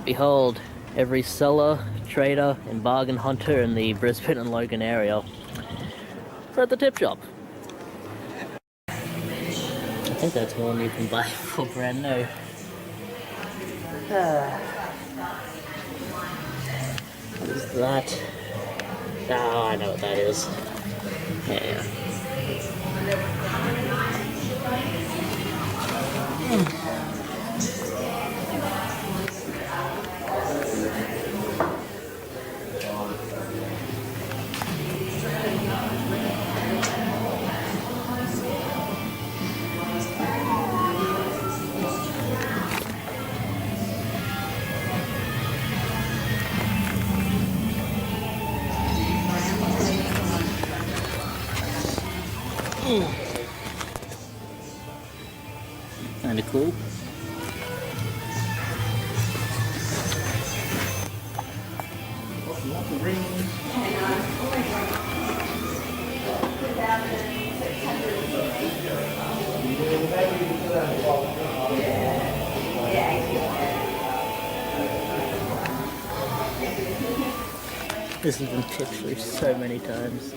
Behold, every seller, trader, and bargain hunter in the Brisbane and Logan area. We're at the tip shop. I think that's one you can buy for brand new. What is that? Oh, I know what that is. Yeah. Kinda cool. This has been tipped through so many times.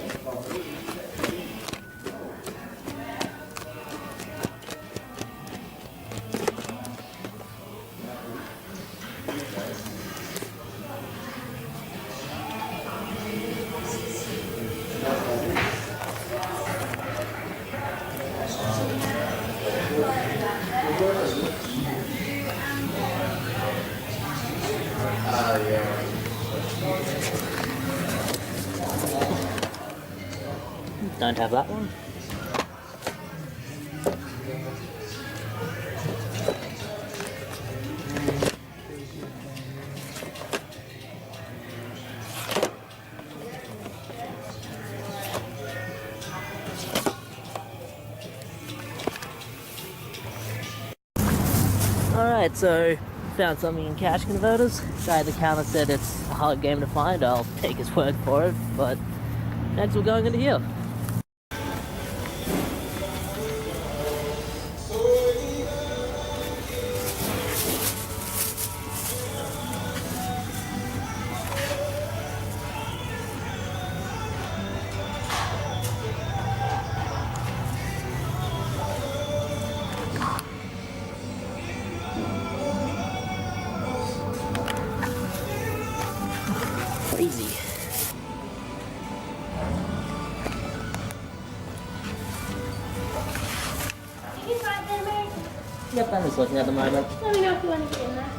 Don't have that one. Alright, so found something in cash converters. Guy at the counter said it's a hard game to find. I'll take his word for it, but next we're going into here. Crazy. You can find them, Mary? Yep, I'm just looking at the moment. Let me know if you want to get in there.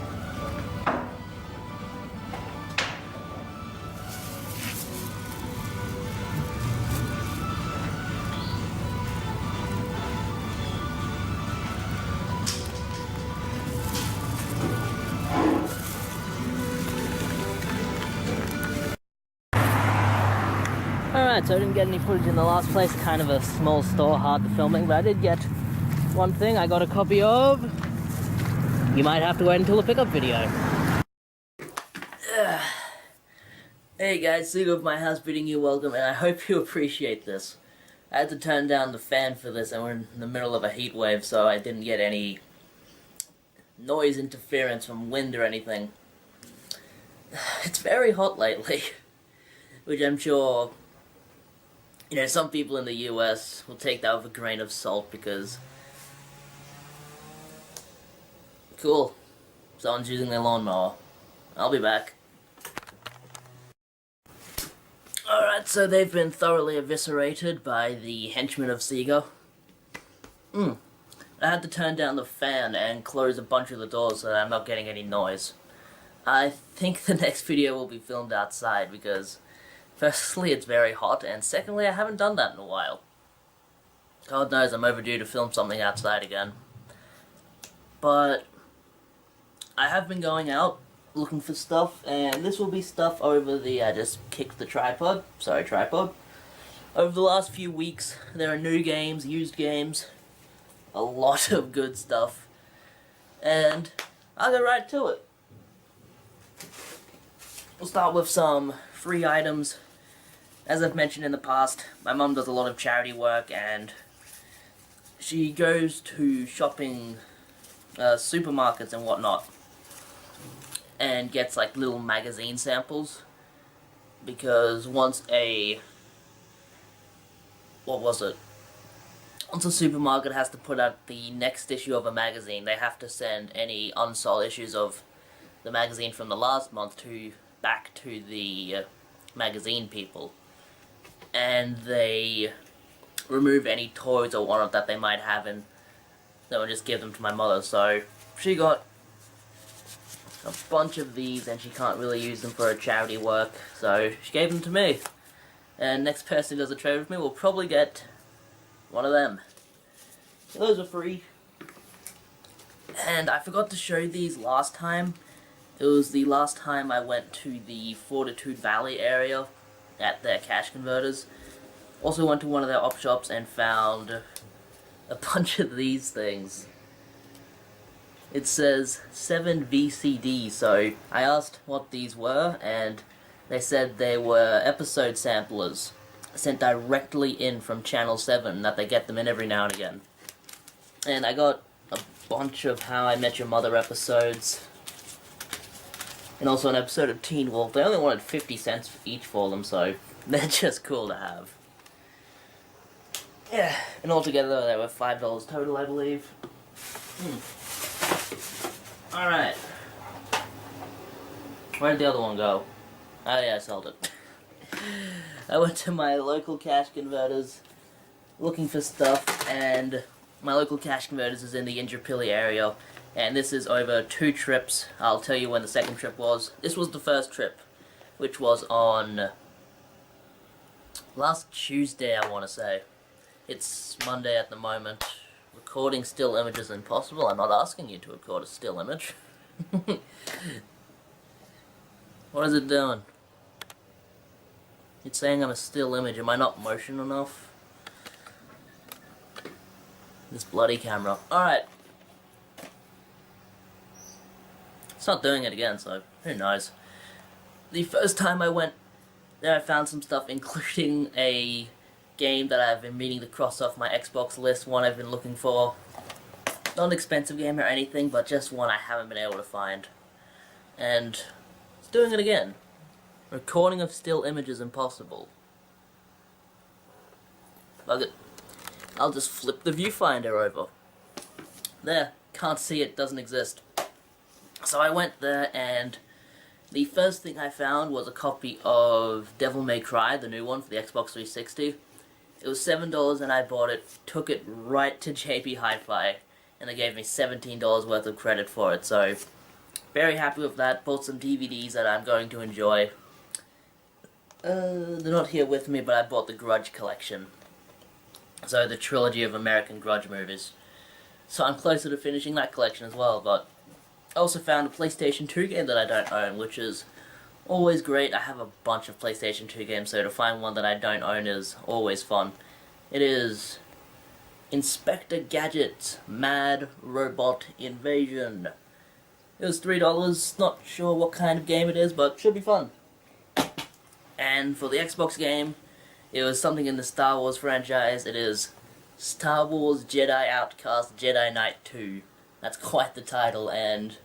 Alright, so I didn't get any footage in the last place, kind of a small store, hard to filming, but I did get one thing I got a copy of. You might have to wait until the pickup video. Hey guys, Sue of my house bidding you welcome, and I hope you appreciate this. I had to turn down the fan for this, and we're in the middle of a heat wave, so I didn't get any noise interference from wind or anything. It's very hot lately, which I'm sure, you know, some people in the US will take that with a grain of salt because... Cool. Someone's using their lawnmower. I'll be back. Alright, so they've been thoroughly eviscerated by the henchmen of Sega. I had to turn down the fan and close a bunch of the doors so that I'm not getting any noise. I think the next video will be filmed outside because... Firstly, it's very hot, and secondly, I haven't done that in a while. God knows I'm overdue to film something outside again. But I have been going out looking for stuff, and this will be stuff over the... I just kicked the tripod. Sorry, tripod. Over the last few weeks, there are new games, used games, a lot of good stuff, and I'll get right to it. We'll start with some free items as I've mentioned in the past, my mum does a lot of charity work, and she goes to shopping supermarkets and whatnot, and gets like little magazine samples, because once a supermarket has to put out the next issue of a magazine, they have to send any unsold issues of the magazine from the last month back to the magazine people, and they remove any toys or whatnot that they might have, and they would just give them to my mother. So she got a bunch of these, and she can't really use them for her charity work, so she gave them to me. And next person who does a trade with me will probably get one of them. So those are free. And I forgot to show these last time. It was the last time I went to the Fortitude Valley area at their cash converters. Also went to one of their op shops and found a bunch of these things. It says 7 VCD, so I asked what these were, and they said they were episode samplers sent directly in from Channel 7, that they get them in every now and again. And I got a bunch of How I Met Your Mother episodes, and also an episode of Teen Wolf. They only wanted 50 cents each for them, so they're just cool to have. Yeah, and altogether they were $5 total, I believe. Alright. Where did the other one go? Oh yeah, I sold it. I went to my local cash converters looking for stuff, and my local cash converters is in the Indooroopilly area, and this is over 2 trips. I'll tell you when the second trip was. This was the first trip, which was on last Tuesday, I want to say. It's Monday at the moment. Recording still images impossible. I'm not asking you to record a still image. What is it doing? It's saying I'm a still image. Am I not motion enough? This bloody camera. Alright. It's not doing it again, so who knows. The first time I went there, I found some stuff, including a game that I've been meaning to cross off my Xbox list, one I've been looking for. Not an expensive game or anything, but just one I haven't been able to find. And it's doing it again. Recording of still images impossible. Bug it. I'll just flip the viewfinder over. There, can't see it, doesn't exist. So I went there, and the first thing I found was a copy of Devil May Cry, the new one for the Xbox 360. It was $7 and I bought it, took it right to JB Hi-Fi, and they gave me $17 worth of credit for it, so very happy with that. Bought some DVDs that I'm going to enjoy. They're not here with me, but I bought the Grudge collection. So the trilogy of American Grudge movies. So I'm closer to finishing that collection as well, but I also found a PlayStation 2 game that I don't own, which is always great. I have a bunch of PlayStation 2 games, so to find one that I don't own is always fun. It is Inspector Gadget's Mad Robot Invasion. It was $3, not sure what kind of game it is, but should be fun. And for the Xbox game, it was something in the Star Wars franchise. It is Star Wars Jedi Outcast Jedi Knight 2. That's quite the title, and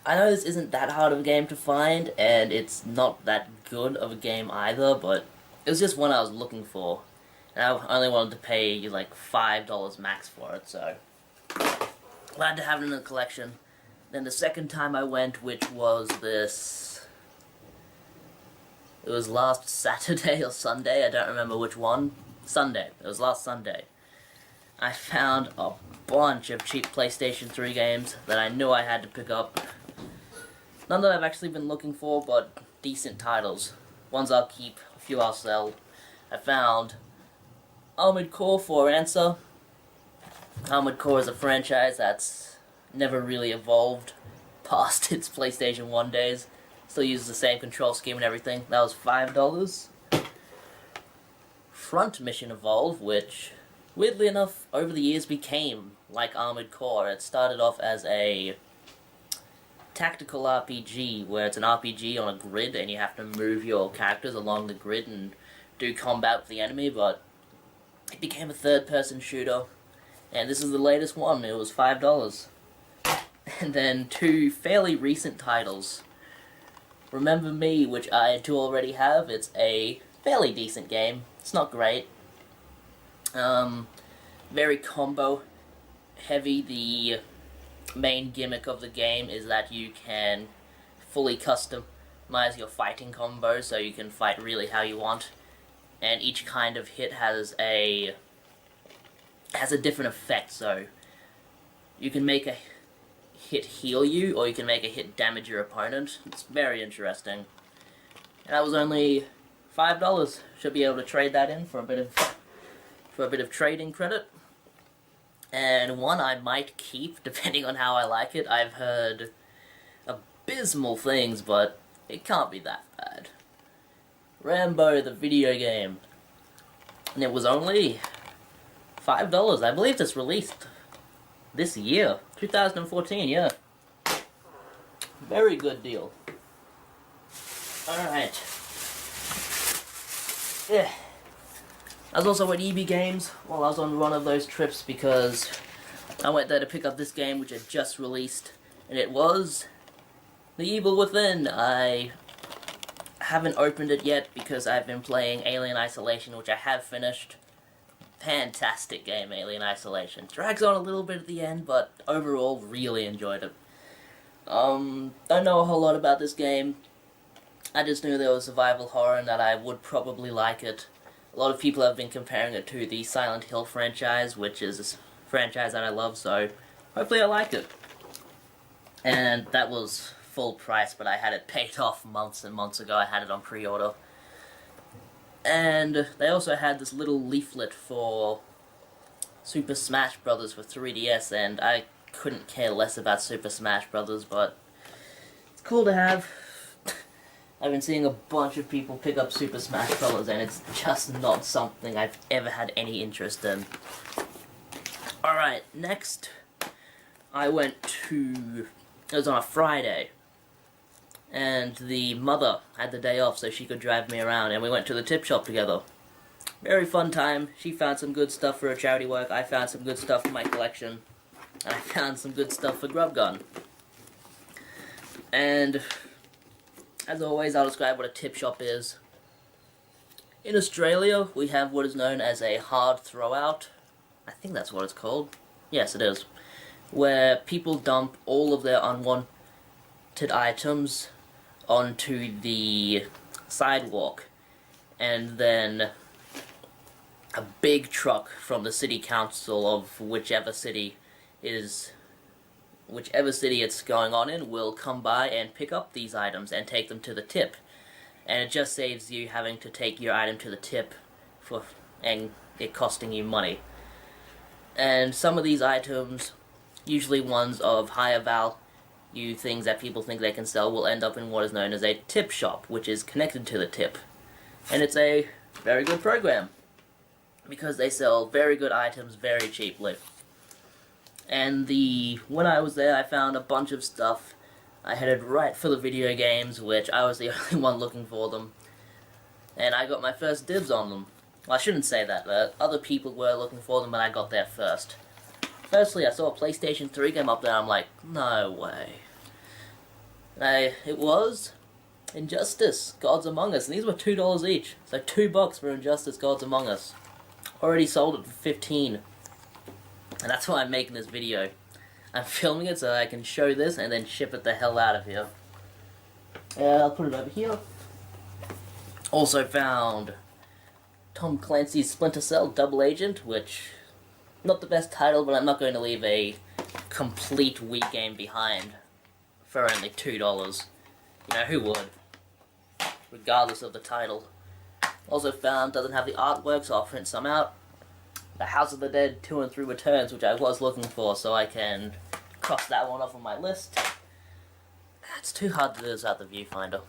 I know this isn't that hard of a game to find, and it's not that good of a game either, but it was just one I was looking for. And I only wanted to pay like $5 max for it, so glad to have it in the collection. Then the second time I went, which was it was last Saturday or Sunday, I don't remember which one. Sunday. It was last Sunday. I found a bunch of cheap PlayStation 3 games that I knew I had to pick up. None that I've actually been looking for, but decent titles. Ones I'll keep, a few I'll sell. I found Armored Core 4 Answer. Armored Core is a franchise that's never really evolved past its PlayStation 1 days. Still uses the same control scheme and everything. That was $5. Front Mission Evolve, which weirdly enough over the years became like Armored Core. It started off as a tactical RPG where it's an RPG on a grid and you have to move your characters along the grid and do combat with the enemy, but it became a third-person shooter, and this is the latest one. It was $5. And then two fairly recent titles. Remember Me, which I do already have. It's a fairly decent game. It's not great. Very combo heavy. The main gimmick of the game is that you can fully customize your fighting combos, so you can fight really how you want. And each kind of hit has a different effect, so you can make a hit heal you, or you can make a hit damage your opponent. It's very interesting. And that was only $5. Should be able to trade that in for a bit of trading credit. And one I might keep, depending on how I like it. I've heard abysmal things, but it can't be that bad. Rambo, the video game. And it was only $5. I believe it's released this year. 2014, yeah. Very good deal. Alright. Yeah. I was also at EB Games while I was on one of those trips because I went there to pick up this game which had just released, and it was The Evil Within. I haven't opened it yet because I've been playing Alien Isolation, which I have finished. Fantastic game, Alien Isolation. Drags on a little bit at the end, but overall really enjoyed it. Don't know a whole lot about this game. I just knew there was survival horror and that I would probably like it. A lot of people have been comparing it to the Silent Hill franchise, which is a franchise that I love, so hopefully I like it. And that was full price, but I had it paid off months and months ago. I had it on pre-order. And they also had this little leaflet for Super Smash Bros. For 3DS, and I couldn't care less about Super Smash Bros., but it's cool to have. I've been seeing a bunch of people pick up Super Smash Bros., and it's just not something I've ever had any interest in. Alright, next I went to... It was on a Friday, and the mother had the day off so she could drive me around, and we went to the tip shop together. Very fun time. She found some good stuff for her charity work, I found some good stuff for my collection, and I found some good stuff for Grub Gun. And as always, I'll describe what a tip shop is. In Australia, we have what is known as a hard throwout. I think that's what it's called. Yes, it is. Where people dump all of their unwanted items onto the sidewalk, and then a big truck from the city council of whichever city it's going on in will come by and pick up these items and take them to the tip. And it just saves you having to take your item to the tip and it costing you money. And some of these items, usually ones of higher value things that people think they can sell, will end up in what is known as a tip shop, which is connected to the tip. And it's a very good program, because they sell very good items very cheaply. And when I was there, I found a bunch of stuff. I headed right for the video games, which I was the only one looking for them. And I got my first dibs on them. Well, I shouldn't say that. Other people were looking for them, but I got there first. Firstly, I saw a PlayStation 3 game up there, and I'm like, no way. It was Injustice, Gods Among Us, and these were $2 each. So $2 for Injustice, Gods Among Us. Already sold it for $15. And that's why I'm making this video. I'm filming it so I can show this and then ship it the hell out of here. I'll put it over here. Also found Tom Clancy's Splinter Cell Double Agent, which, not the best title, but I'm not going to leave a complete Wii game behind for only $2. You know, who would? Regardless of the title. Also found doesn't have the artwork, so I'll print some out. The House of the Dead 2 and 3 Returns, which I was looking for, so I can cross that one off on my list. It's too hard to do this without the viewfinder.